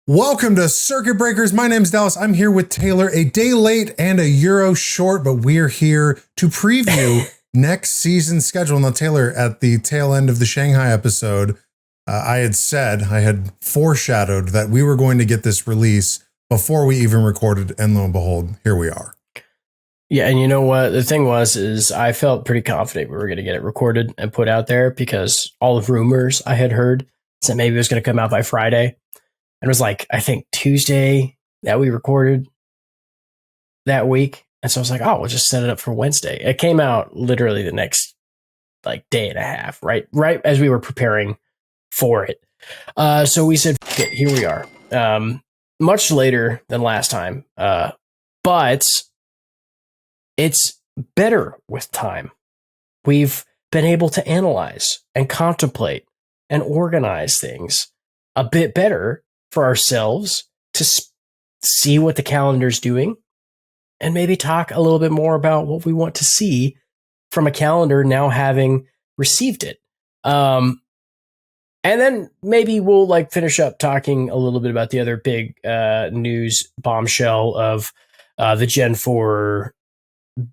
Welcome to Circuit Breakers. My name's Dallas. I'm here with Taylor, a day late and a Euro short, but we're here to preview next season's schedule. Now, Taylor, at the tail end of the Shanghai episode, I had foreshadowed that we were going to get this release before we even recorded, and lo and behold, here we are. Yeah, and you know what? The thing is I felt pretty confident we were going to get it recorded and put out there because all the rumors I had heard said maybe it was going to come out by Friday. And it was like, I think Tuesday that we recorded that week. And so I was like, oh, we'll just set it up for Wednesday. It came out literally the next day and a half, right as we were preparing for it. So we said, here we are. Much later than last time. But it's better with time. We've been able to analyze and contemplate and organize things a bit better for ourselves to see what the calendar's doing and maybe talk a little bit more about what we want to see from a calendar now having received it. And then maybe we'll finish up talking a little bit about the other big news bombshell of the Gen4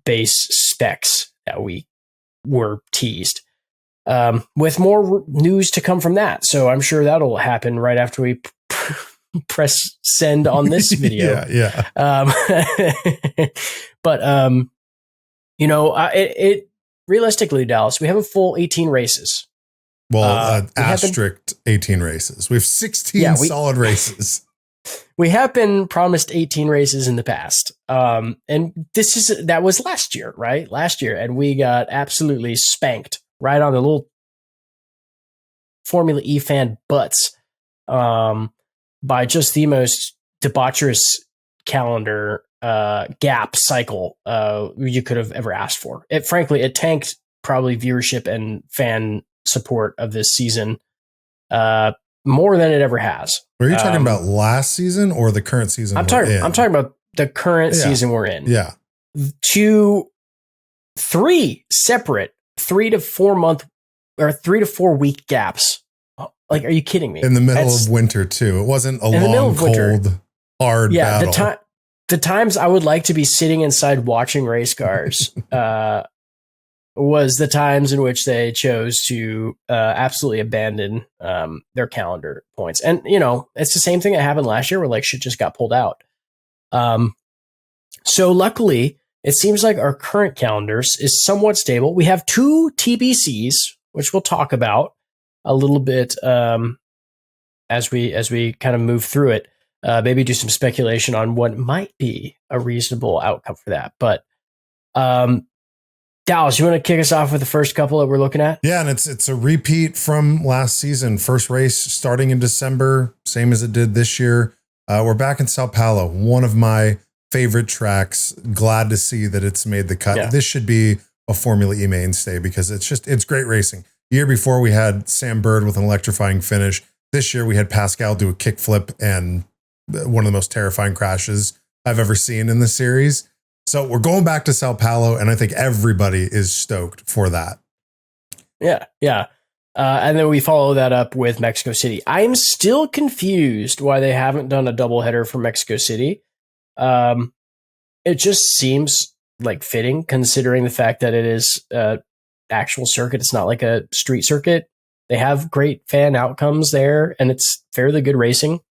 base specs that we were teased. With more news to come from that. So I'm sure that'll happen right after we press send on this video. yeah. But it realistically, Dallas, we have a full 18 races. Well, asterisk 18 races. We have 16 solid races. We have been promised 18 races in the past. And that was last year, right? Last year. And we got absolutely spanked right on the little Formula E fan butts by just the most debaucherous calendar gap cycle you could have ever asked for. Frankly, it tanked probably viewership and fan support of this season more than it ever has. Are you talking about last season or the current season? I'm talking about the current season we're in. Yeah. 3 separate 3 to 4 month or 3 to 4 week gaps. Are you kidding me? In the middle of winter too. It wasn't a long, cold, hard battle. The times I would like to be sitting inside watching race cars was the times in which they chose to absolutely abandon their calendar points. And, it's the same thing that happened last year where shit just got pulled out. So luckily, it seems like our current calendars is somewhat stable. We have 2 TBCs, which we'll talk about a little bit as we kind of move through it. Maybe do some speculation on what might be a reasonable outcome for that. But Dallas, you want to kick us off with the first couple that we're looking at? Yeah, and it's a repeat from last season. First race starting in December, same as it did this year. We're back in Sao Paulo, one of my favorite tracks. Glad to see that it's made the cut. Yeah. This should be a Formula E mainstay because it's great racing. The year before we had Sam Bird with an electrifying finish. This year we had Pascal do a kickflip and one of the most terrifying crashes I've ever seen in the series. So we're going back to Sao Paulo, and I think everybody is stoked for that. Yeah. And then we follow that up with Mexico City. I'm still confused why they haven't done a doubleheader for Mexico City. It just seems fitting considering the fact that it is actual circuit. It's not like a street circuit. They have great fan outcomes there, and it's fairly good racing.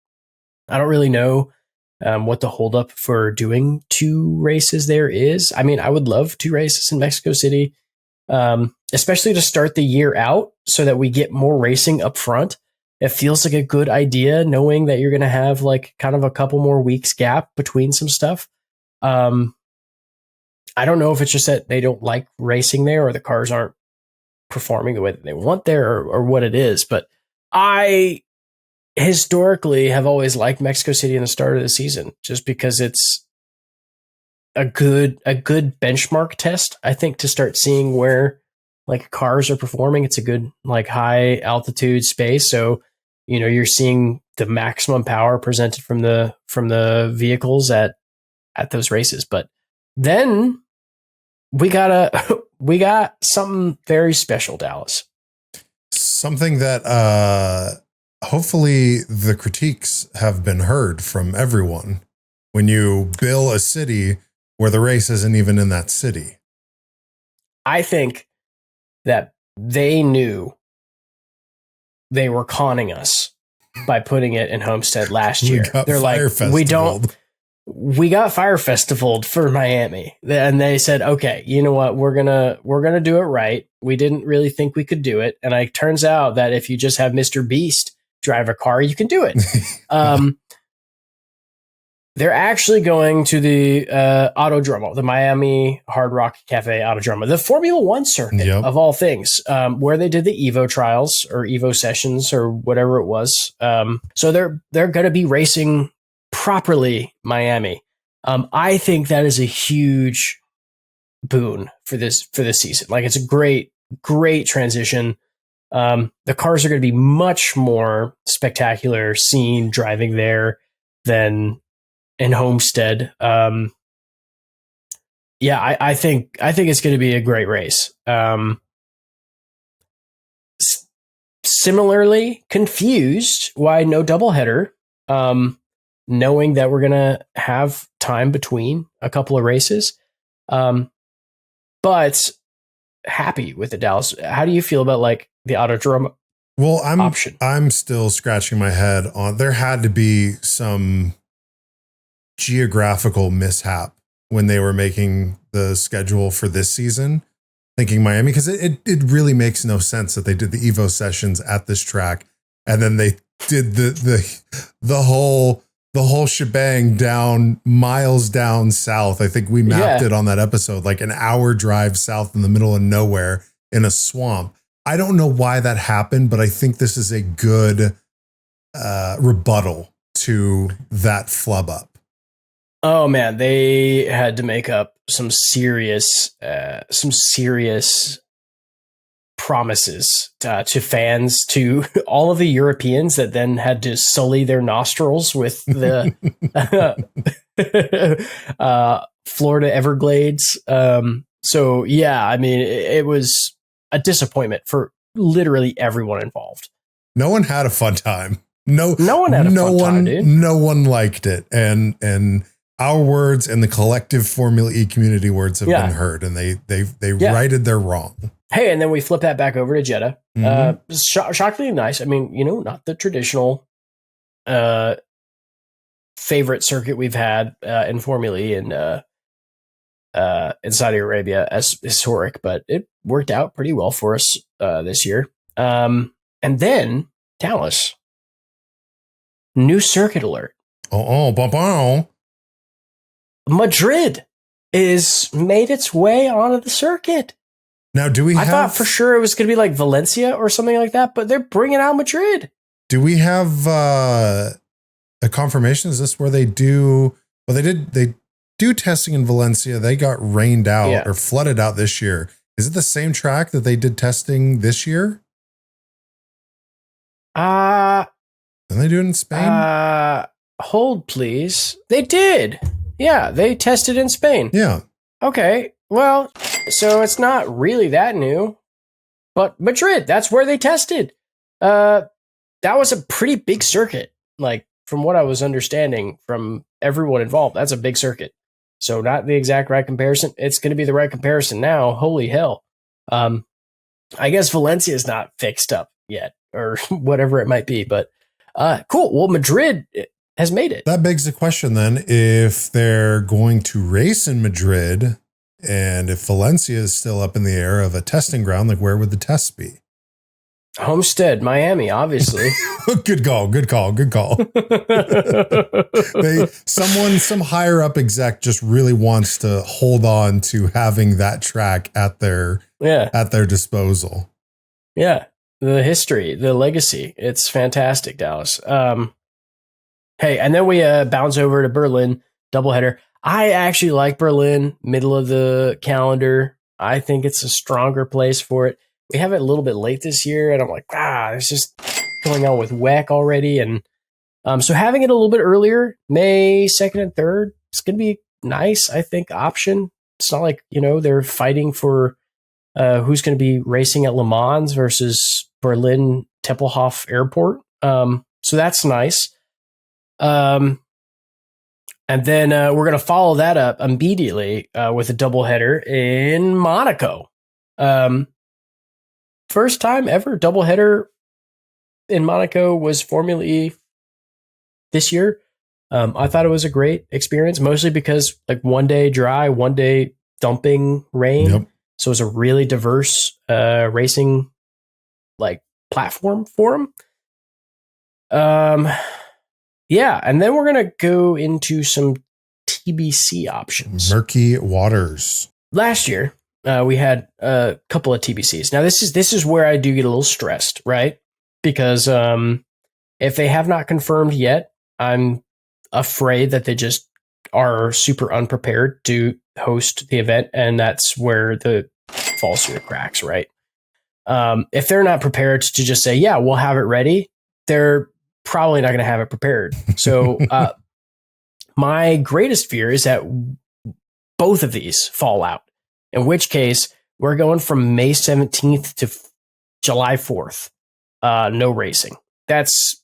I don't really know what the holdup for doing 2 races there is. I mean, I would love 2 races in Mexico City, especially to start the year out so that we get more racing up front. It feels like a good idea knowing that you're going to have kind of a couple more weeks gap between some stuff. I don't know if it's just that they don't like racing there or the cars aren't performing the way that they want there or what it is. But I historically have always liked Mexico City in the start of the season just because it's a good benchmark test, I think, to start seeing where cars are performing. It's a good high altitude space. So, you're seeing the maximum power presented from the vehicles at those races. But then we got something very special, Dallas. Something that hopefully the critiques have been heard from everyone when you bill a city where the race isn't even in that city. I think that they knew they were conning us by putting it in Homestead last year. They're like, we got Fire Festivaled for Miami. And they said, okay, you know what? We're gonna do it right. We didn't really think we could do it. And it turns out that if you just have Mr. Beast drive a car, you can do it. They're actually going to the Autodromo, the Miami Hard Rock Cafe Autodromo, the Formula One circuit of all things, where they did the Evo trials or Evo sessions or whatever it was. So they're going to be racing properly Miami. I think that is a huge boon for this season. Like, it's a great transition. The cars are going to be much more spectacular seen driving there than in Homestead. I think it's going to be a great race. Similarly confused why no doubleheader, knowing that we're going to have time between a couple of races. But happy with the Dallas. How do you feel about like the Autodrome? Well, option? I'm still scratching my head on, there had to be some geographical mishap when they were making the schedule for this season, thinking Miami, because it really makes no sense that they did the Evo sessions at this track and then they did the whole shebang down miles down south. I think we mapped it on that episode, like an hour drive south in the middle of nowhere in a swamp. I don't know why that happened, but I think this is a good rebuttal to that flub up. Oh man, they had to make up some serious promises to fans, to all of the Europeans that then had to sully their nostrils with the Florida Everglades. So yeah, I mean, it was a disappointment for literally everyone involved. No one had a fun time. No one had a fun time, dude. No one liked it, and our words and the collective Formula E community words have been heard, and they righted their wrong. Hey, and then we flip that back over to Jeddah. Shockingly nice. I mean, not the traditional favorite circuit we've had in Formula E and in Saudi Arabia as historic, but it worked out pretty well for us this year. And then Dallas, new circuit alert. Madrid is made its way onto the circuit. Now, I thought for sure it was going to be like Valencia or something like that, but they're bringing out Madrid. Do we have a confirmation? Is this where they do? Well, they do testing in Valencia. They got rained out or flooded out this year. Is it the same track that they did testing this year? Didn't they do it in Spain? Hold, please. They did. Yeah, they tested in Spain. Yeah. Okay. Well, so it's not really that new, but Madrid, that's where they tested. That was a pretty big circuit. Like, from what I was understanding from everyone involved, that's a big circuit. So not the exact right comparison. It's going to be the right comparison now. Holy hell. I guess Valencia is not fixed up yet or whatever it might be, but cool. Well, Madrid has made it. That begs the question then, if they're going to race in Madrid and if Valencia is still up in the air of a testing ground, like where would the tests be? Homestead, Miami, obviously. Good call. Some higher up exec just really wants to hold on to having that track at their disposal. Yeah. The history, the legacy. It's fantastic, Dallas. Hey, and then we bounce over to Berlin, doubleheader. I actually like Berlin, middle of the calendar. I think it's a stronger place for it. We have it a little bit late this year, and I'm like, it's just going on with WEC already. And so having it a little bit earlier, May 2nd and 3rd, it's going to be nice, I think, option. It's not like, they're fighting for who's going to be racing at Le Mans versus Berlin Tempelhof Airport. So that's nice. And then we're going to follow that up immediately with a doubleheader in Monaco. First time ever doubleheader in Monaco was Formula E this year. I thought it was a great experience, mostly because like one day dry, one day dumping rain. Yep. So it was a really diverse racing like platform for them. Yeah, and then we're gonna go into some TBC options. Murky waters. Last year, we had a couple of TBCs. Now this is where I do get a little stressed, right? Because if they have not confirmed yet, I'm afraid that they just are super unprepared to host the event, and that's where the falls through the cracks, right? If they're not prepared to just say, yeah, we'll have it ready, they're probably not going to have it prepared. So my greatest fear is that both of these fall out, in which case we're going from May 17th to July 4th. No racing. That's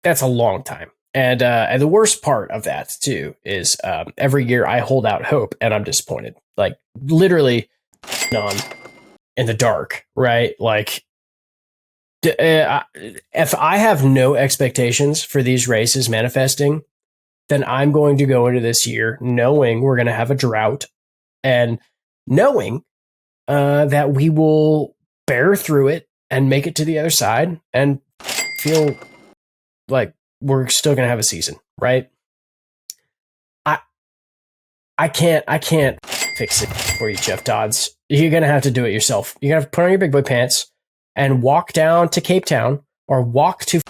a long time. And the worst part of that too is every year I hold out hope and I'm disappointed. Like literally on in the dark, right? Like if I have no expectations for these races manifesting, then I'm going to go into this year knowing we're going to have a drought and knowing that we will bear through it and make it to the other side and feel like we're still going to have a season, right? I can't fix it for you, Jeff Dodds. You're going to have to do it yourself. You're going to have to put on your big boy pants and walk down to Cape Town or walk to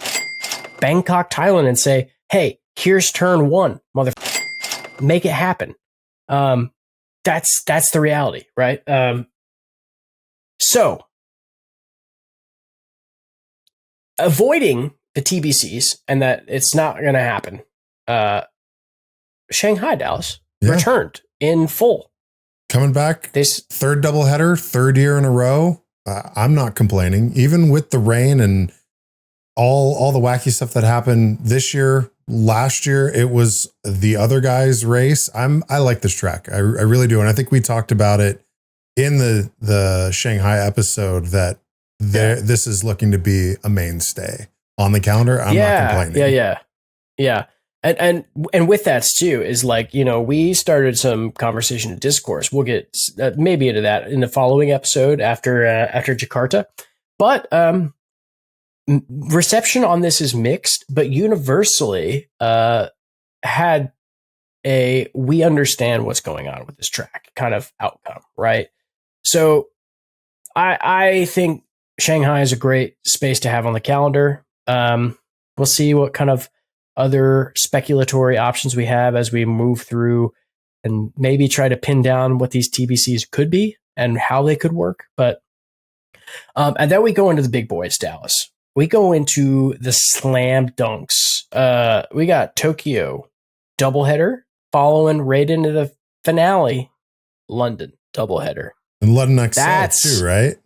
Bangkok, Thailand and say, hey, here's turn one, motherfucker. Make it happen. That's the reality, right? So avoiding the TBCs and that it's not going to happen. Shanghai, Dallas returned in full. Coming back, this third doubleheader, third year in a row. I'm not complaining, even with the rain and all the wacky stuff that happened this year. Last year, it was the other guy's race. I like this track. I really do. And I think we talked about it in the Shanghai episode that this is looking to be a mainstay on the calendar. I'm not complaining. Yeah. And with that too is like, we started some conversation in discourse. We'll get maybe into that in the following episode after Jakarta, but reception on this is mixed, but universally had a we understand what's going on with this track kind of outcome, right? So I think Shanghai is a great space to have on the calendar. We'll see what kind of other speculatory options we have as we move through and maybe try to pin down what these TBCs could be and how they could work. But and then we go into the big boys, Dallas. We go into the slam dunks. We got Tokyo doubleheader following right into the finale, London doubleheader. And London XL too, right?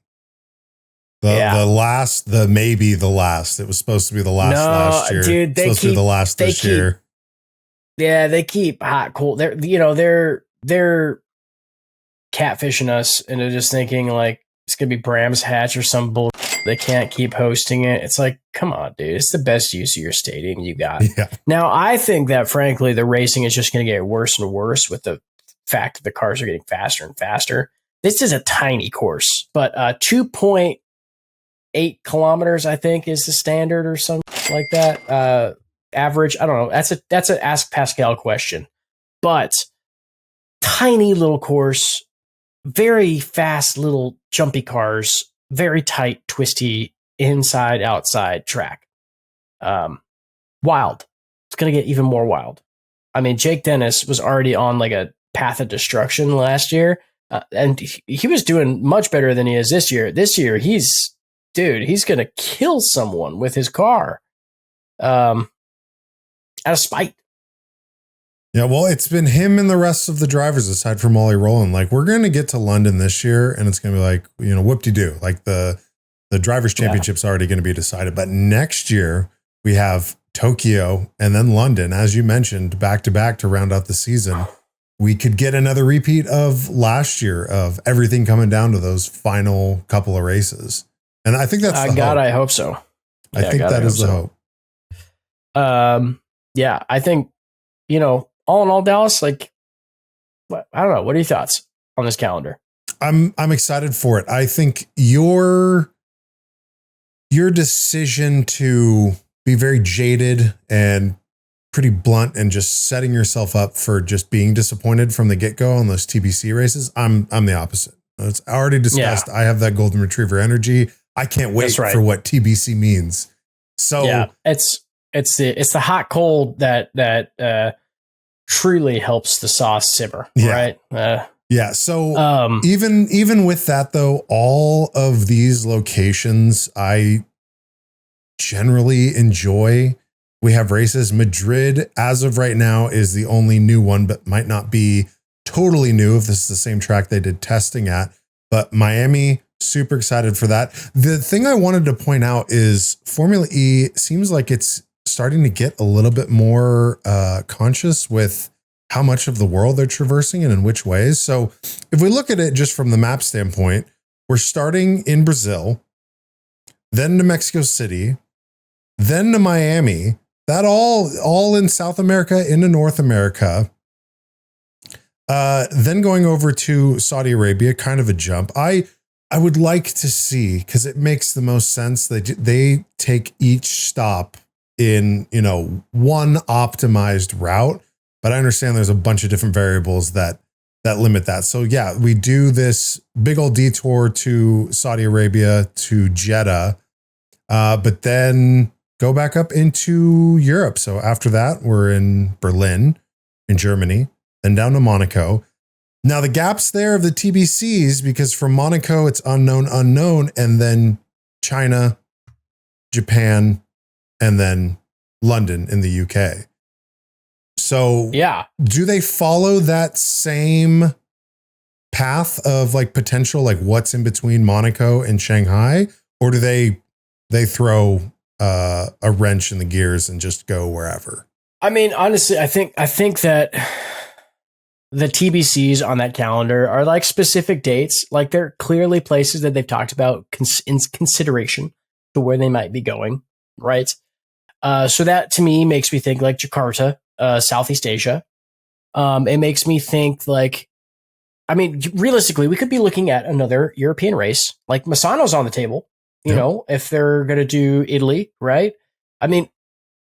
Maybe the last. It was supposed to be the last last year. Dude, they supposed to be the last this year. Yeah, they keep hot cold. They're catfishing us into just thinking like it's gonna be Bram's Hatch or some bull. They can't keep hosting it. It's like, come on, dude. It's the best use of your stadium you got. Yeah. Now, I think that frankly, the racing is just going to get worse and worse with the fact that the cars are getting faster and faster. This is a tiny course, but 2.8 kilometers, I think, is the standard or something like that. Average, I don't know. That's an Ask Pascal question, but tiny little course, very fast little jumpy cars, very tight, twisty, inside, outside track. Wild. It's going to get even more wild. I mean, Jake Dennis was already on like a path of destruction last year, and he was doing much better than he is this year. This year, he's going to kill someone with his car out of spite. Yeah, well, it's been him and the rest of the drivers aside from Ollie Rowland. Like, we're going to get to London this year and it's going to be like, whoop-de-doo. Like the drivers' championship's already going to be decided. But next year, We have Tokyo and then London, as you mentioned, back to back to round out the season. We could get another repeat of last year of everything coming down to those final couple of races. And I think that's the hope. I hope so. I think that is the hope. Yeah, I think, all in all, Dallas, like, I don't know. What are your thoughts on this calendar? I'm excited for it. I think your decision to be very jaded and pretty blunt and just setting yourself up for just being disappointed from the get-go on those TBC races, I'm the opposite. It's already discussed. Yeah. I have that golden retriever energy. I can't wait for what TBC means. So yeah, it's the hot cold that truly helps the sauce simmer, right? Yeah. So even with that though, all of these locations I generally enjoy. We have races. Madrid, as of right now, is the only new one, but might not be totally new if this is the same track they did testing at. But Miami, super excited for that. The thing I wanted to point out is Formula E seems like it's starting to get a little bit more conscious with how much of the world they're traversing and in which ways. So if we look at it just from the map standpoint, we're starting in Brazil, then to Mexico City, then to Miami, that all in South America, into North America, then going over to Saudi Arabia, kind of a jump. I would like to see, because it makes the most sense, that they take each stop in, one optimized route. But I understand there's a bunch of different variables that limit that. So yeah, we do this big old detour to Saudi Arabia, to Jeddah, but then go back up into Europe. So after that, we're in Berlin, in Germany, then down to Monaco. Now the gaps there of the TBCs, because from Monaco, it's unknown, and then China, Japan, and then London in the UK. So yeah, do they follow that same path of like potential, like what's in between Monaco and Shanghai, or do they throw a wrench in the gears and just go wherever? I mean, honestly, I think that the TBCs on that calendar are like specific dates. Like they're clearly places that they've talked about in consideration to where they might be going. Right. So that to me makes me think like Jakarta, Southeast Asia. It makes me think like, I mean, realistically, we could be looking at another European race. Like Misano's on the table, you know, if they're going to do Italy, right? I mean,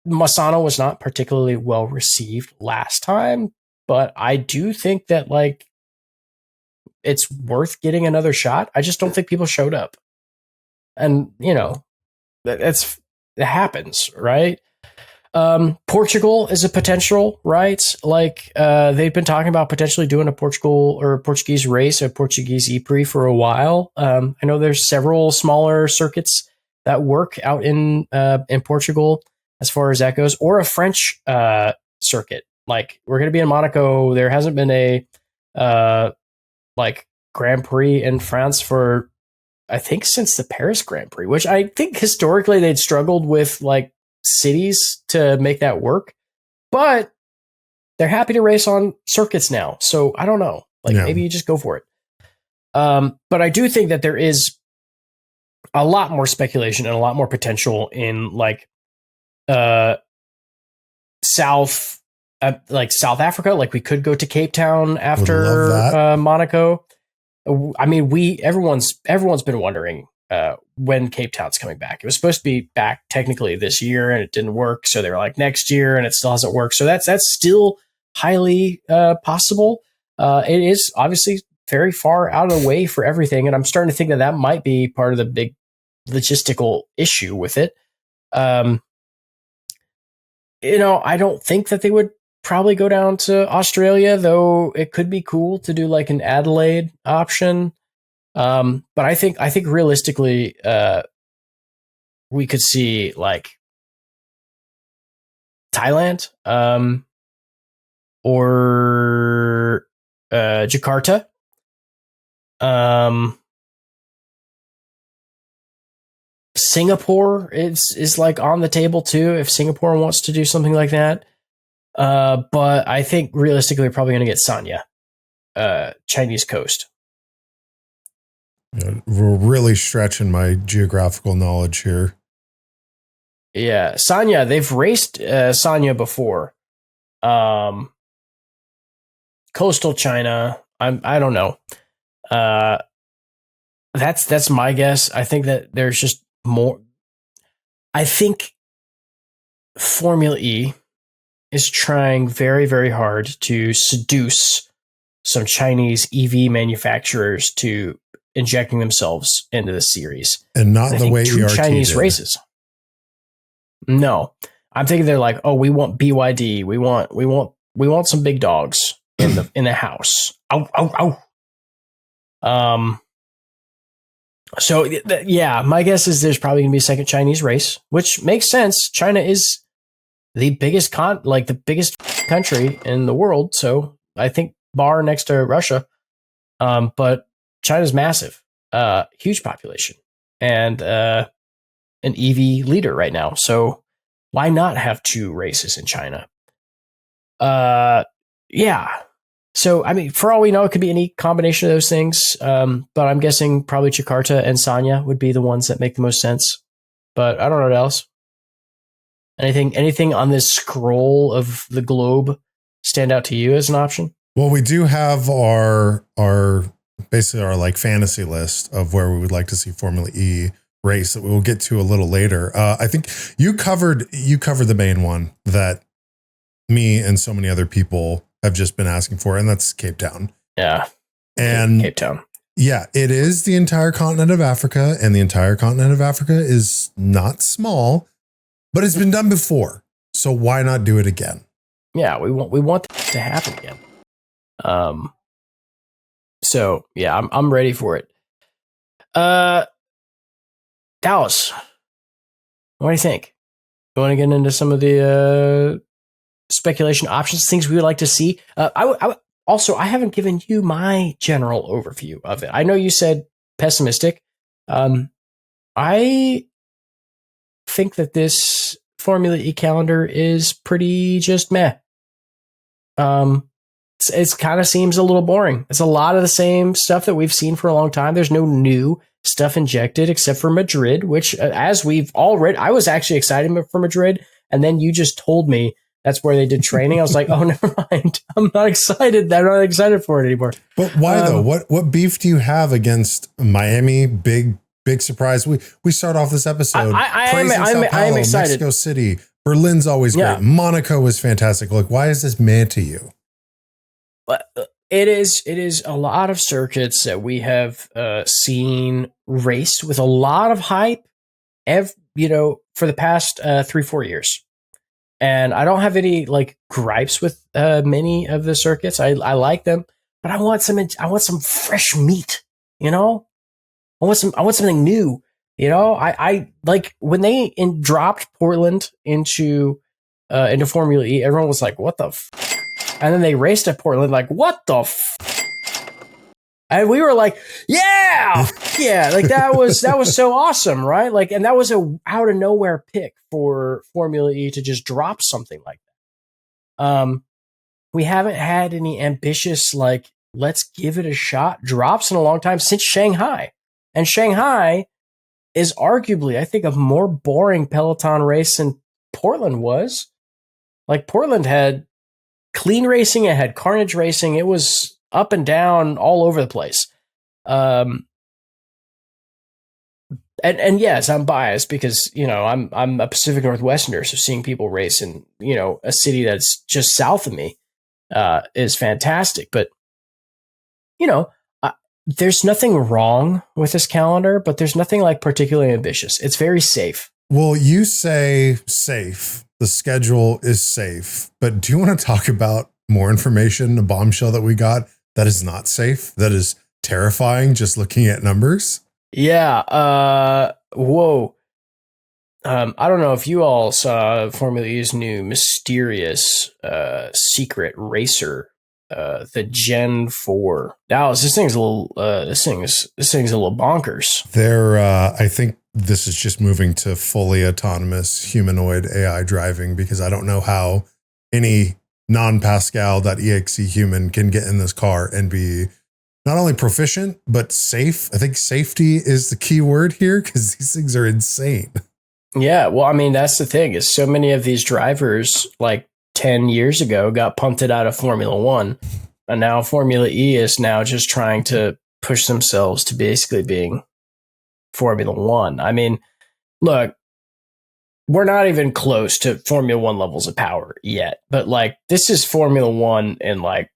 Misano was not particularly well received last time, but I do think that like it's worth getting another shot. I just don't think people showed up. And, it happens, right? Portugal is a potential, right? Like they've been talking about potentially doing a Portugal or Portuguese race, a Portuguese E-Prix for a while. I know there's several smaller circuits that work out in Portugal as far as that goes, or a French circuit. Like we're going to be in Monaco. There hasn't been a like Grand Prix in France for, I think, since the Paris Grand Prix, which I think historically they'd struggled with like cities to make that work, but they're happy to race on circuits now. So I don't know, maybe you just go for it. But I do think that there is a lot more speculation and a lot more potential in like South Africa. Like we could go to Cape Town after Monaco. I mean, everyone's been wondering when Cape Town's coming back. It was supposed to be back technically this year, and it didn't work. So they were like next year, and it still hasn't worked. So that's still highly possible. It is obviously very far out of the way for everything, and I'm starting to think that might be part of the big logistical issue with it. I don't think that they would probably go down to Australia, though it could be cool to do like an Adelaide option. But I think realistically, we could see like Thailand, or Jakarta. Singapore is like on the table too if Singapore wants to do something like that. But I think realistically we're probably going to get Sanya, Chinese coast. We're really stretching my geographical knowledge here. Yeah, Sanya. They've raced Sanya before. Coastal China. I don't know. That's my guess. I think that there's just more. I think Formula E is trying very, very hard to seduce some Chinese EV manufacturers to injecting themselves into the series. And not the way two ERT Chinese did. races. No. I'm thinking they're like, oh, we want BYD. We want some big dogs in the house. Ow, ow, ow. So yeah, my guess is there's probably gonna be a second Chinese race, which makes sense. China is the biggest biggest country in the world, so I think bar next to Russia. But China's massive, huge population, and an EV leader right now. So why not have two races in China? Yeah. So, I mean, for all we know, it could be any combination of those things. But I'm guessing probably Jakarta and Sanya would be the ones that make the most sense. But I don't know what else. Anything on this scroll of the globe stand out to you as an option? Well, we do have our basically our like fantasy list of where we would like to see Formula E race that we will get to a little later. I think you covered the main one that me and so many other people have just been asking for, and that's Cape Town. Yeah. And Cape Town. Yeah, it is the entire continent of Africa, and the entire continent of Africa is not small, but it's been done before. So why not do it again? Yeah, we want that to happen again. So yeah, I'm ready for it. Dallas, what do you think? You want to get into some of the speculation options, things we would like to see? I haven't given you my general overview of it. I know you said pessimistic. I think that this Formula E calendar is pretty just meh. It kind of seems a little boring. It's a lot of the same stuff that we've seen for a long time. There's no new stuff injected except for Madrid, which, as we've all read, I was actually excited for Madrid. And then you just told me that's where they did training. I was like, oh, never mind. I'm not excited. I'm not excited for it anymore. But why though? What beef do you have against Miami? Big surprise. We start off this episode. I'm excited. Mexico City. Berlin's always great. Monaco was fantastic. Like, why is this mad to you? It is a lot of circuits that we have seen raced with a lot of hype, for the past 3-4 years. And I don't have any like gripes with many of the circuits. I like them, but I want some fresh meat. I want something new. I like when they dropped Portland into Formula E. Everyone was like, "What the?" And then they raced at Portland, like, "What the?" And we were like, "Yeah, yeah!" Like that was so awesome, right? Like, and that was a out of nowhere pick for Formula E to just drop something like that. We haven't had any ambitious like let's give it a shot drops in a long time since Shanghai, and Shanghai is arguably, I think, a more boring Peloton race than Portland was. Like Portland had clean racing, it had carnage racing, it was up and down all over the place. And yes, I'm biased because, I'm a Pacific Northwesterner, so seeing people race in, a city that's just south of me is fantastic. But, there's nothing wrong with this calendar, but there's nothing like particularly ambitious. It's very safe. Well, you say safe. The schedule is safe. But do you want to talk about more information, a bombshell that we got that is not safe, that is terrifying just looking at numbers? Yeah. Whoa. I don't know if you all saw Formula E's new mysterious secret racer the Gen4. Dallas, this thing's a little this thing's a little bonkers. They're I think this is just moving to fully autonomous humanoid AI driving, because I don't know how any non-Pascal.exe human can get in this car and be not only proficient, but safe. I think safety is the key word here, because these things are insane. Yeah, well, I mean, that's the thing, is so many of these drivers, like 10 years ago, got punted out of Formula One, and now Formula E is now just trying to push themselves to basically being Formula One. I mean, look, we're not even close to Formula One levels of power yet, but like, this is Formula One in, like,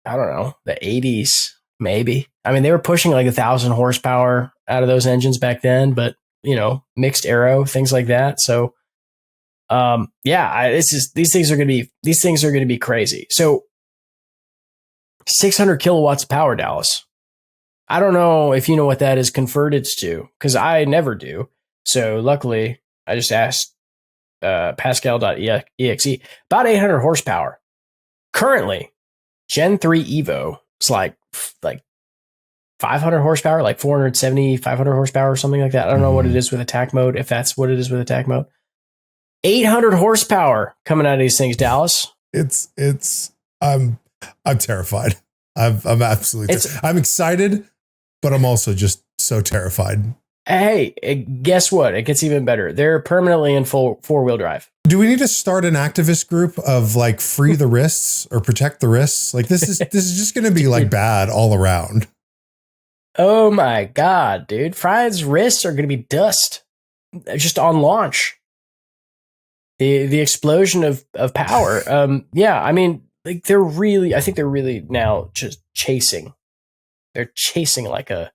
I don't know, the 80s, maybe. I mean, they were pushing like 1,000 horsepower out of those engines back then, but you know, mixed aero, things like that. So, these things are going to be crazy. So 600 kilowatts of power, Dallas. I don't know if you know what that is converted to, because I never do. So luckily I just asked Pascal.exe. About 800 horsepower. Currently, Gen 3 Evo is like 500 horsepower, like 470, 500 horsepower or something like that. I don't know what it is with attack mode, if that's what it is with attack mode. 800 horsepower coming out of these things, Dallas. I'm terrified. I'm absolutely, I'm excited, but I'm also just so terrified. Hey, guess what? It gets even better. They're permanently in full four-wheel drive. Do we need to start an activist group of like free the wrists or protect the wrists? Like this is just going to be like bad all around. Oh my God, dude. Fry's wrists are going to be dust just on launch. The explosion of power. Yeah, I mean, like I think they're really now just chasing. They're chasing like a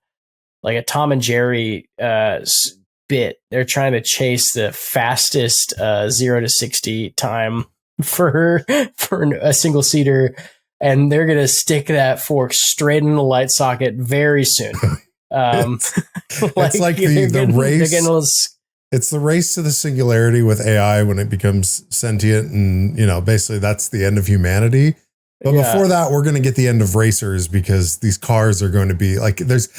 Tom and Jerry bit. They're trying to chase the fastest 0 to 60 time for a single seater. And they're going to stick that fork straight in the light socket very soon. It's like the race. It's the race to the singularity with AI when it becomes sentient. And, you know, basically that's the end of humanity. But before that, we're going to get the end of racers, because these cars are going to be like, the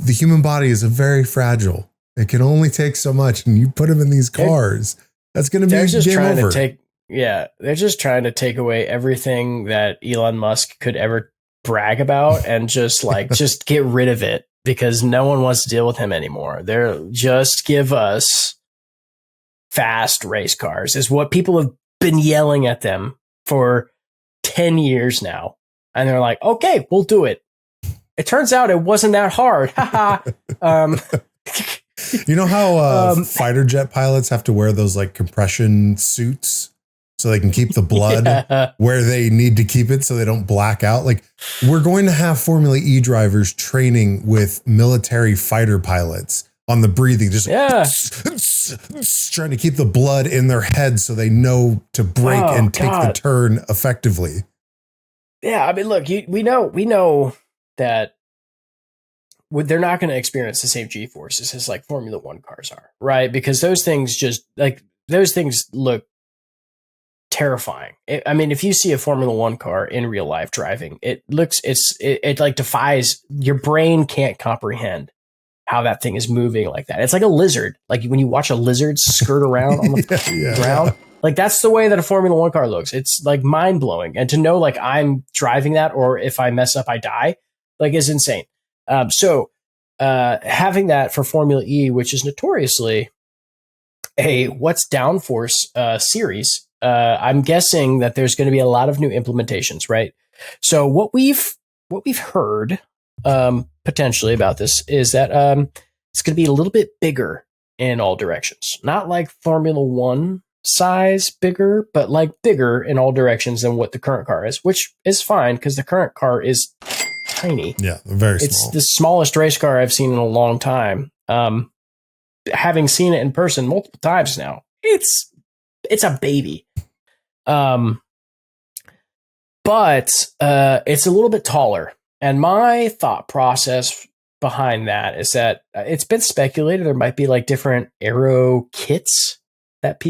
human body is very fragile. It can only take so much. And you put them in these cars, that's going to be game over. They're just trying to take away everything that Elon Musk could ever brag about and just just get rid of it, because no one wants to deal with him anymore. They're just give us fast race cars is what people have been yelling at them for 10 years now. And they're like, okay, we'll do it. It turns out it wasn't that hard. You know how fighter jet pilots have to wear those like compression suits so they can keep the blood where they need to keep it so they don't black out? Like, we're going to have Formula E drivers training with military fighter pilots on the breathing, just trying to keep the blood in their head so they know to brake and take the turn effectively. Yeah, I mean, look, we know that they're not going to experience the same G-forces as like Formula One cars are, right? Because those things look terrifying. I mean, if you see a Formula One car in real life driving, it like defies, your brain can't comprehend how that thing is moving like that. It's like a lizard. Like when you watch a lizard skirt around on the ground, like that's the way that a Formula One car looks. It's like mind blowing. And to know like I'm driving that, or if I mess up, I die, like is insane. So having that for Formula E, which is notoriously a what's downforce series, I'm guessing that there's going to be a lot of new implementations, right? So what we've heard potentially about this is that it's going to be a little bit bigger in all directions. Not like Formula One size bigger, but like bigger in all directions than what the current car is, which is fine because the current car is tiny. Yeah, very small. It's the smallest race car I've seen in a long time. Having seen it in person multiple times now, it's a baby. But it's a little bit taller. And my thought process behind that is that it's been speculated there might be like different aero kits that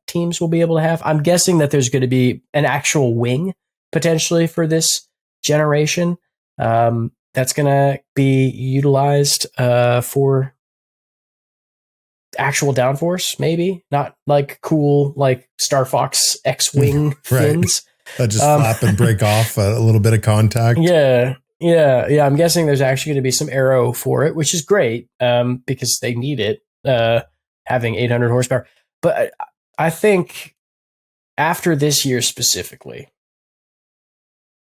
teams will be able to have. I'm guessing that there's going to be an actual wing potentially for this generation. That's going to be utilized for actual downforce, maybe not like cool, like Star Fox X-Wing fins. That just flap and break off a little bit of contact. Yeah. I'm guessing there's actually going to be some aero for it, which is great because they need it, having 800 horsepower. But I think after this year specifically,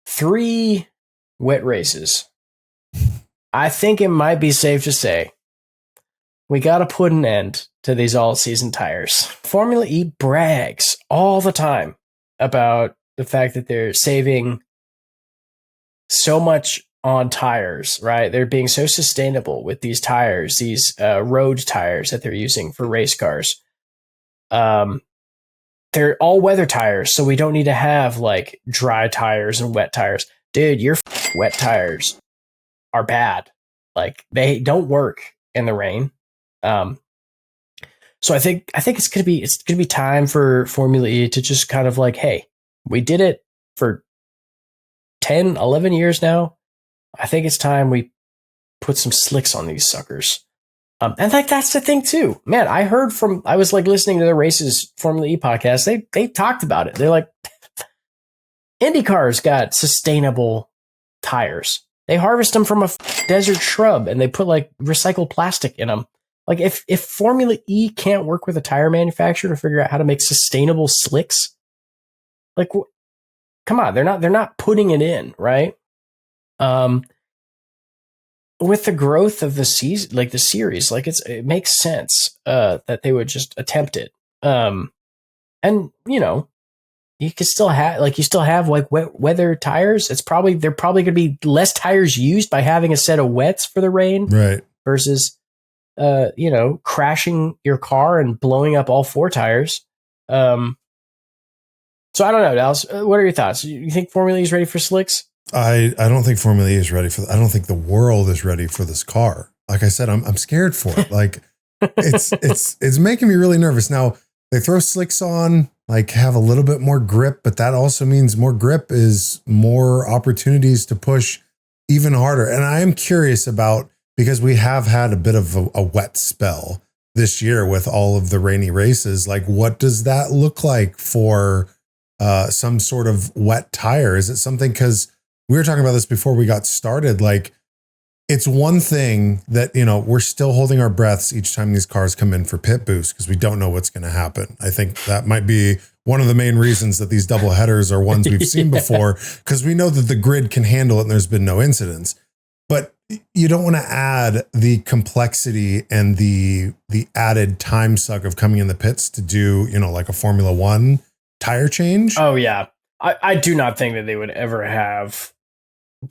3 wet races, I think it might be safe to say we got to put an end to these all-season tires. Formula E brags all the time about the fact that they're saving so much on tires, right? They're being so sustainable with these tires, these road tires that they're using for race cars. They're all-weather tires, so we don't need to have like dry tires and wet tires. Dude, your wet tires are bad. Like they don't work in the rain. So I think it's gonna be time for Formula E to just kind of like, hey, we did it for 10, 11 years now. I think it's time we put some slicks on these suckers. And like that's the thing too, man. I was like listening to the Races Formula E podcast. They talked about it. They're like, IndyCar's got sustainable tires. They harvest them from a desert shrub and they put like recycled plastic in them. Like if Formula E can't work with a tire manufacturer to figure out how to make sustainable slicks, like come on, they're not putting it in, right? With the growth of the season, like the series, like it makes sense that they would just attempt it. And you know, you still have like wet weather tires. They're probably going to be less tires used by having a set of wets for the rain, right? Versus, crashing your car and blowing up all 4 tires. So I don't know, Dallas. What are your thoughts? You think Formula E is ready for slicks? I don't think Formula E is ready for. I don't think the world is ready for this car. Like I said, I'm scared for it. Like it's making me really nervous. Now they throw slicks on, like have a little bit more grip, but that also means more grip is more opportunities to push even harder. And I am curious about, because we have had a bit of a wet spell this year with all of the rainy races. Like, what does that look like for some sort of wet tire? Is it something, because we were talking about this before we got started, like it's one thing that, we're still holding our breaths each time these cars come in for pit boost because we don't know what's going to happen. I think that might be one of the main reasons that these double headers are ones we've seen before, because we know that the grid can handle it and there's been no incidents. But you don't want to add the complexity and the added time suck of coming in the pits to do, like a Formula One tire change. Oh, yeah. I do not think that they would ever have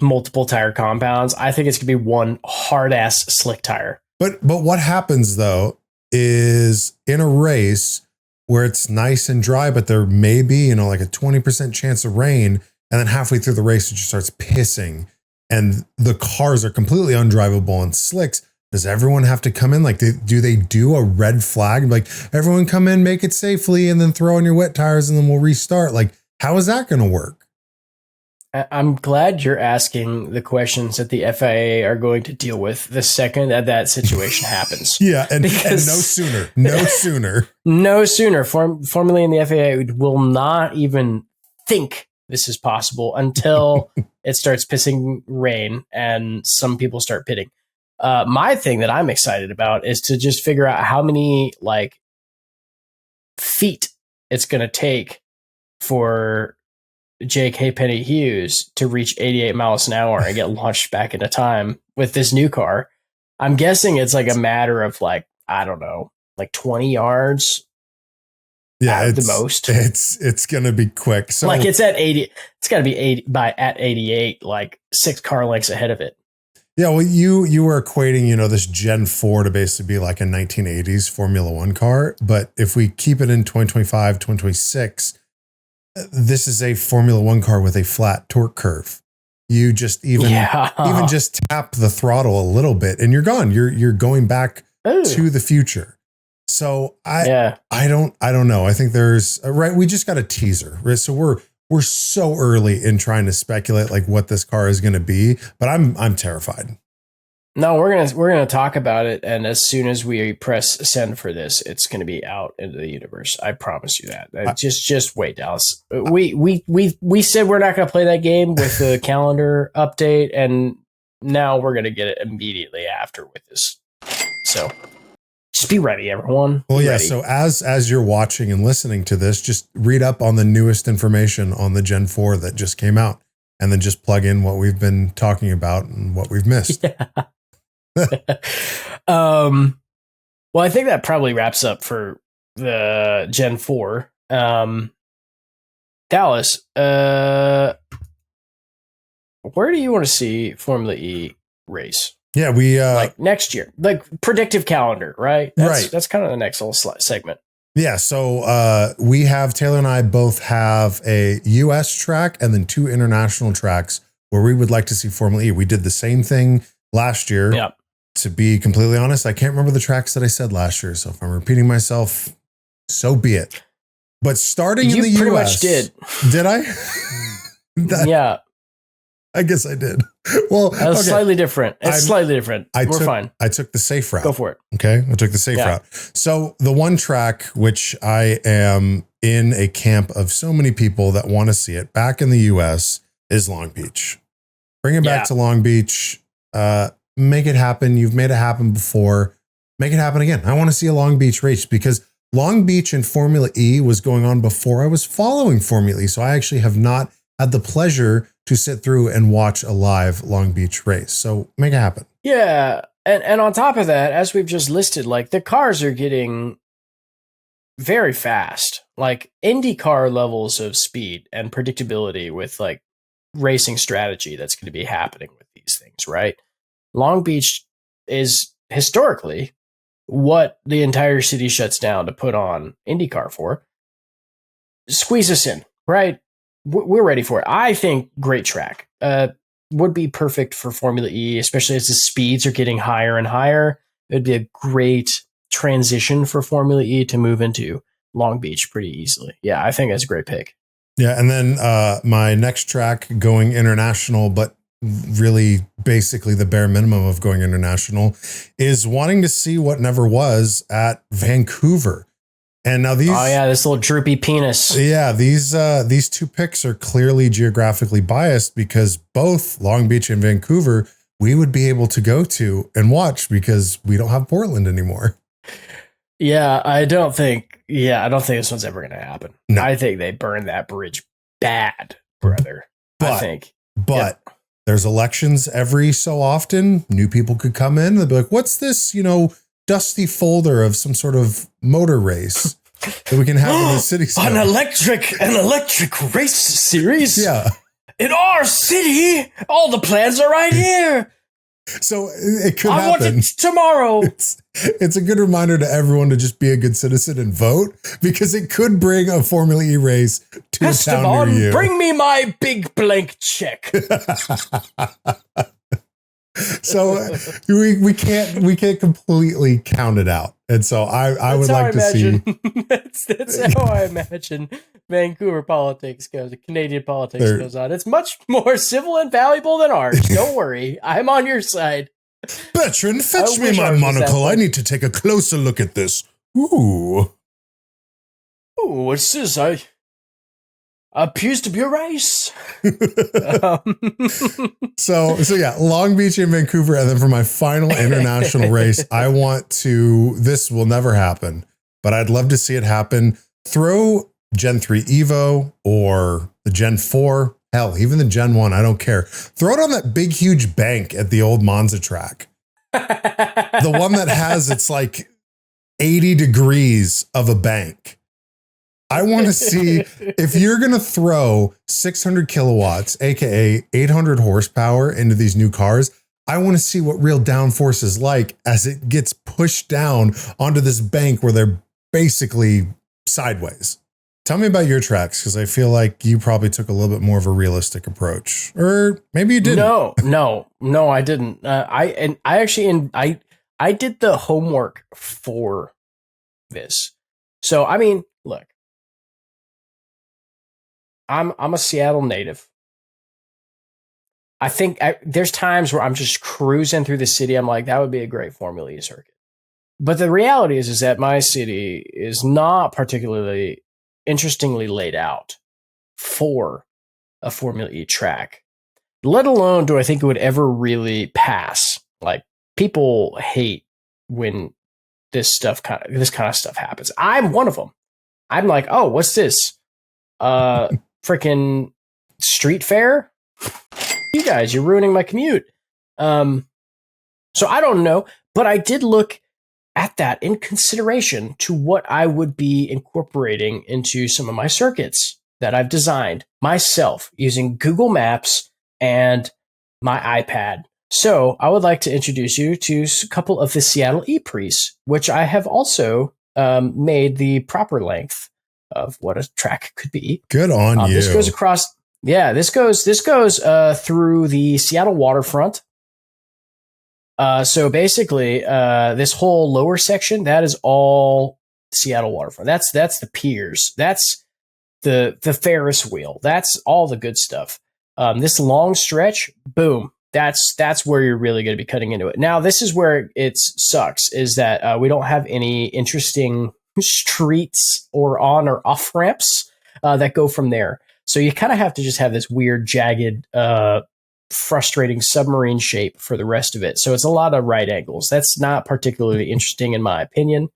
multiple tire compounds. I think it's going to be one hard ass slick tire. But what happens though is in a race where it's nice and dry, but there may be, like a 20% chance of rain. And then halfway through the race, it just starts pissing and the cars are completely undrivable on slicks. Does everyone have to come in? Like, do they do a red flag? Like, everyone come in, make it safely, and then throw on your wet tires and then we'll restart. Like, how is that going to work? I'm glad you're asking the questions that the FIA are going to deal with the second that situation happens. Yeah, and no sooner. Formula E and the FIA will not even think this is possible until it starts pissing rain and some people start pitting. My thing that I'm excited about is to just figure out how many like feet it's going to take for J.K. Penny Hughes to reach 88 miles an hour and get launched back into time with this new car. I'm guessing it's like a matter of like, I don't know, like 20 yards. Yeah, at the most. It's going to be quick. So like it's at 80. It's got to be 80 at 88, like 6 car lengths ahead of it. Yeah, well, you were equating, this Gen4 to basically be like a 1980s Formula One car. But if we keep it in 2025, 2026, this is a Formula One car with a flat torque curve. You just even just tap the throttle a little bit and you're gone. You're going back to the future. So I don't know. I think there's right. We just got a teaser, right? So we're so early in trying to speculate like what this car is going to be, but I'm terrified. No, we're gonna talk about it, and as soon as we press send for this, it's gonna be out into the universe. I promise you that. Just wait, Dallas. We said we're not gonna play that game with the calendar update, and now we're gonna get it immediately after with this. So just be ready, everyone. Well, yeah. Ready. So as you're watching and listening to this, just read up on the newest information on the Gen 4 that just came out, and then just plug in what we've been talking about and what we've missed. Yeah. Well, I think that probably wraps up for the Gen 4. Dallas, where do you want to see Formula E race? Yeah, we like next year, like predictive calendar, right? Right. That's kind of the next little segment. Yeah, so we have, Taylor and I both have a US track and then 2 international tracks where we would like to see Formula E. We did the same thing last year. Yep. To be completely honest, I can't remember the tracks that I said last year. So if I'm repeating myself, so be it. But starting in the US. You pretty much did. Did I? Yeah. I guess I did. Well, okay. Slightly different. It's slightly different. We're fine. I took the safe route. Go for it. Okay. I took the safe route. So the one track, which I am in a camp of so many people that want to see it back in the US, is Long Beach. Bring it back to Long Beach. Make it happen. You've made it happen before. Make it happen again. I want to see a Long Beach race because Long Beach and Formula E was going on before I was following Formula E. So I actually have not had the pleasure to sit through and watch a live Long Beach race. So make it happen. Yeah. And on top of that, as we've just listed, like the cars are getting very fast, like IndyCar levels of speed and predictability with like racing strategy that's going to be happening with these things, right? Long Beach is historically what the entire city shuts down to put on IndyCar for. Squeeze us in, right? We're ready for it. I think great track. Would be perfect for Formula E, especially as the speeds are getting higher and higher. It'd be a great transition for Formula E to move into Long Beach pretty easily. Yeah, I think that's a great pick. Yeah, and then my next track going international, but really basically the bare minimum of going international, is wanting to see what never was at Vancouver. And now these, this little droopy penis. Yeah, these 2 picks are clearly geographically biased because both Long Beach and Vancouver we would be able to go to and watch because we don't have Portland anymore. Yeah, I don't think this one's ever going to happen. No. I think they burned that bridge bad, brother. But there's elections every so often. New people could come in. They'll be like, what's this, dusty folder of some sort of motor race that we can have in the city? An electric race series? Yeah. In our city, all the plans are right here. So it could happen. I want it tomorrow. It's a good reminder to everyone to just be a good citizen and vote because it could bring a Formula E race to a town near you. Bring me my big blank check. So we can't completely count it out, and so I would like to see. That's how I imagine Vancouver politics goes. Canadian politics goes on. It's much more civil and valuable than ours. Don't worry, I'm on your side. Bertrand, fetch me my monocle. I need to take a closer look at this. Ooh, what's this? Appears to be a race. So yeah, Long Beach and Vancouver. And then for my final international race, I want to, this will never happen, but I'd love to see it happen. Throw Gen 3 Evo or the Gen 4, hell, even the Gen 1, I don't care. Throw it on that big, huge bank at the old Monza track. The one that has, it's like 80 degrees of a bank. I want to see if you're going to throw 600 kilowatts, aka 800 horsepower into these new cars. I want to see what real downforce is like as it gets pushed down onto this bank where they're basically sideways. Tell me about your tracks because I feel like you probably took a little bit more of a realistic approach, or maybe you didn't. No, I didn't. I did the homework for this. So I mean, look. I'm a Seattle native. I think there's times where I'm just cruising through the city. I'm like, that would be a great Formula E circuit. But the reality is that my city is not particularly interestingly laid out for a Formula E track. Let alone do I think it would ever really pass. Like, people hate when this kind of stuff happens. I'm one of them. I'm like, oh, what's this? Freaking street fair? You guys, you're ruining my commute. So I don't know, but I did look at that in consideration to what I would be incorporating into some of my circuits that I've designed myself using Google Maps and my iPad. So I would like to introduce you to a couple of the Seattle E-Prix, which I have also made the proper length of what a track could be. Good on you. This goes across. Yeah, this goes through the Seattle waterfront. So basically, this whole lower section, that is all Seattle waterfront. That's the piers. That's the Ferris wheel. That's all the good stuff. This long stretch, boom. That's where you're really going to be cutting into it. Now, this is where it sucks, is that we don't have any interesting streets or on or off ramps that go from there. So you kind of have to just have this weird, jagged, frustrating submarine shape for the rest of it. So it's a lot of right angles. That's not particularly interesting in my opinion.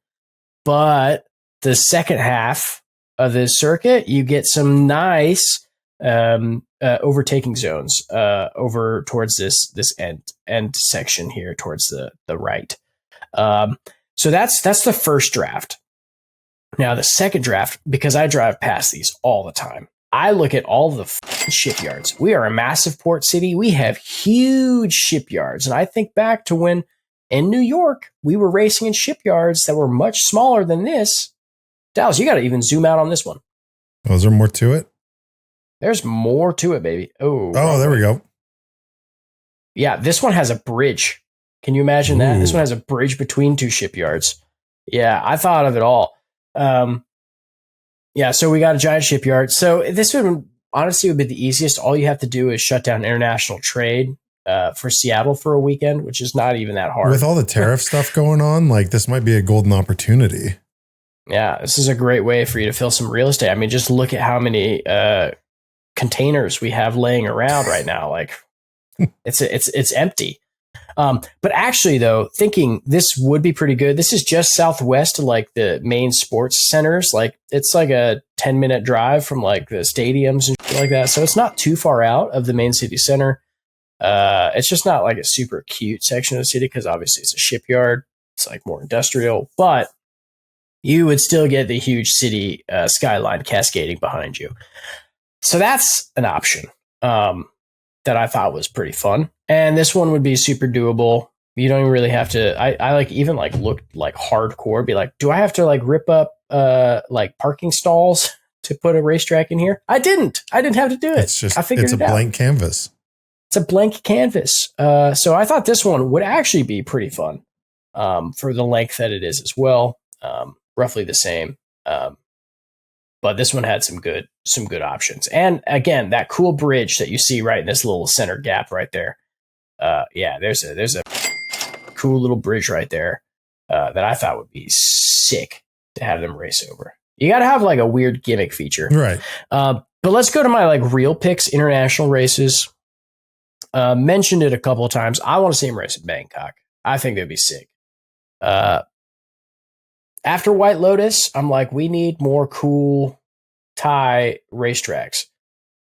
But the second half of this circuit, you get some nice overtaking zones over towards this end section here towards the right. So that's the first draft. Now the second draft, because I drive past these all the time, I look at all the shipyards. We are a massive port city. We have huge shipyards. And I think back to when in New York, we were racing in shipyards that were much smaller than this. Dallas, you got to even zoom out on this one. Oh, is there more to it? There's more to it, baby. Oh, there we go. Yeah, this one has a bridge. Can you imagine that? This one has a bridge between two shipyards. Yeah, I thought of it all. Yeah, so we got a giant shipyard. So this would honestly be the easiest. All you have to do is shut down international trade for Seattle for a weekend, which is not even that hard. With all the tariff stuff going on, like this might be a golden opportunity. Yeah, this is a great way for you to fill some real estate. I mean, just look at how many containers we have laying around right now. Like it's empty. But actually, though, thinking this would be pretty good. This is just southwest of like the main sports centers. Like it's like a 10-minute drive from like the stadiums and shit like that. So it's not too far out of the main city center. It's just not like a super cute section of the city because obviously it's a shipyard. It's like more industrial, but you would still get the huge city skyline cascading behind you. So that's an option that I thought was pretty fun. And this one would be super doable. You don't even really have to. I like even like look like hardcore. Be like, do I have to like rip up like parking stalls to put a racetrack in here? I didn't have to do it. It's just I figured it's a blank canvas. It's a blank canvas. So I thought this one would actually be pretty fun for the length that it is as well. Roughly the same. But this one had some good options. And again, that cool bridge that you see right in this little center gap right there. Yeah, there's a cool little bridge right there that I thought would be sick to have them race over. You got to have like a weird gimmick feature. Right. But let's go to my like real picks, international races. Mentioned it a couple of times. I want to see him race at Bangkok. I think that'd be sick. After White Lotus, I'm like, we need more cool Thai racetracks.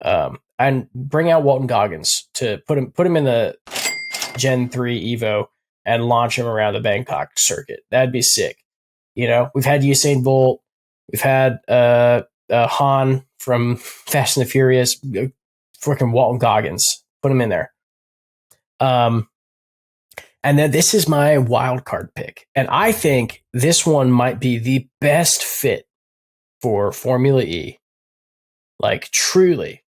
And bring out Walton Goggins to put him in the Gen3 Evo and launch him around the Bangkok circuit. That'd be sick. You know, we've had Usain Bolt, we've had Han from Fast and the Furious, freaking Walton Goggins. Put him in there. And then this is my wild card pick. And I think this one might be the best fit for Formula E. Like, truly.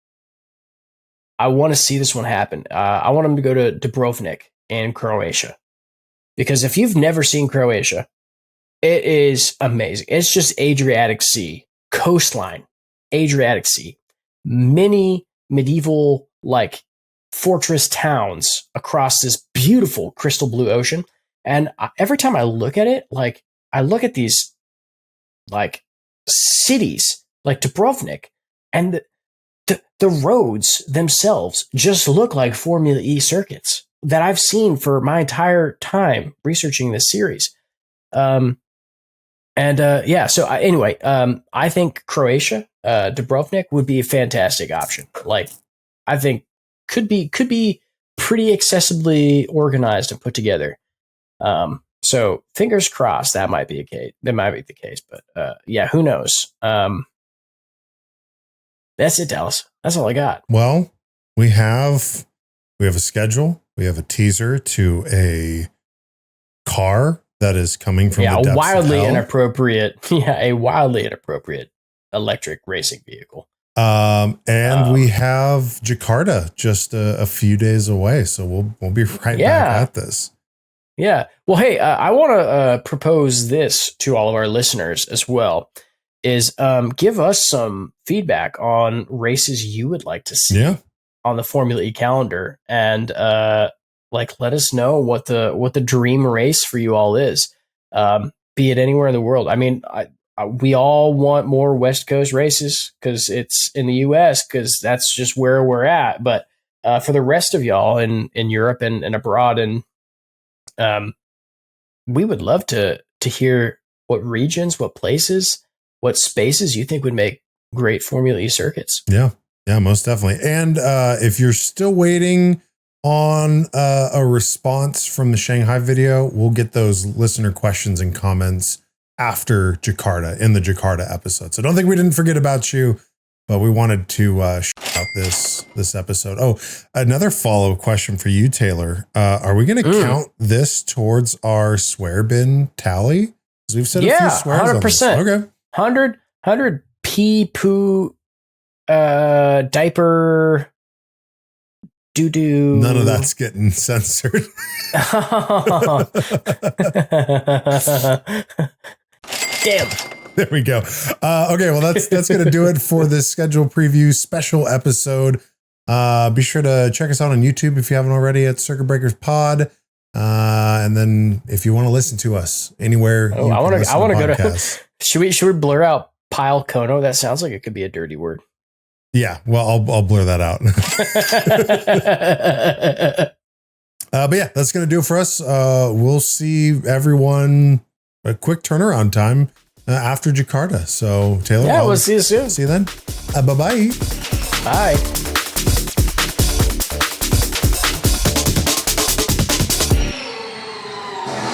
I want to see this one happen. I want him to go to Dubrovnik in Croatia. Because if you've never seen Croatia, it is amazing. It's just Adriatic Sea, coastline, Adriatic Sea. mini medieval like fortress towns across this beautiful crystal blue ocean. And every time I look at it, like I look at these like cities like Dubrovnik, and the roads themselves just look like Formula E circuits that I've seen for my entire time researching this series. So anyway, I think Croatia, Dubrovnik would be a fantastic option. Like, I think could be pretty accessibly organized and put together. So fingers crossed that might be a case. That might be the case, but yeah, who knows? That's it, Dallas. That's all I got. Well, we have a schedule. We have a teaser to a car that is coming from the depths a wildly of hell. a wildly inappropriate electric racing vehicle. And we have Jakarta just a few days away, so we'll be right back at this. Yeah. Well, hey, I want to propose this to all of our listeners as well. Is give us some feedback on races you would like to see on the Formula E calendar, and like let us know what the dream race for you all is, be it anywhere in the world. I mean, we all want more West Coast races because it's in the U.S. because that's just where we're at. But for the rest of y'all in Europe and abroad, and we would love to hear what regions, what places, what spaces you think would make great Formula E circuits. Yeah, most definitely. And if you're still waiting on a response from the Shanghai video, we'll get those listener questions and comments after Jakarta in the Jakarta episode. So don't think we didn't forget about you, but we wanted to shout out this episode. Oh, another follow-up question for you, Taylor. Are we going to count this towards our swear bin tally? Because we've said a few swears 100%. on this. Okay. 100 pee poo diaper doo doo. None of that's getting censored. Damn. There we go. Okay, well that's gonna do it for this schedule preview special episode. Be sure to check us out on YouTube if you haven't already at Circuit Breakers Pod. And then if you want to listen to us anywhere, I want to go to. Should we blur out Pile Kono? That sounds like it could be a dirty word. Yeah, well, I'll blur that out. But yeah, that's going to do it for us. We'll see everyone a quick turnaround time after Jakarta. So Taylor, we'll see you soon. See you then. Bye-bye. Bye.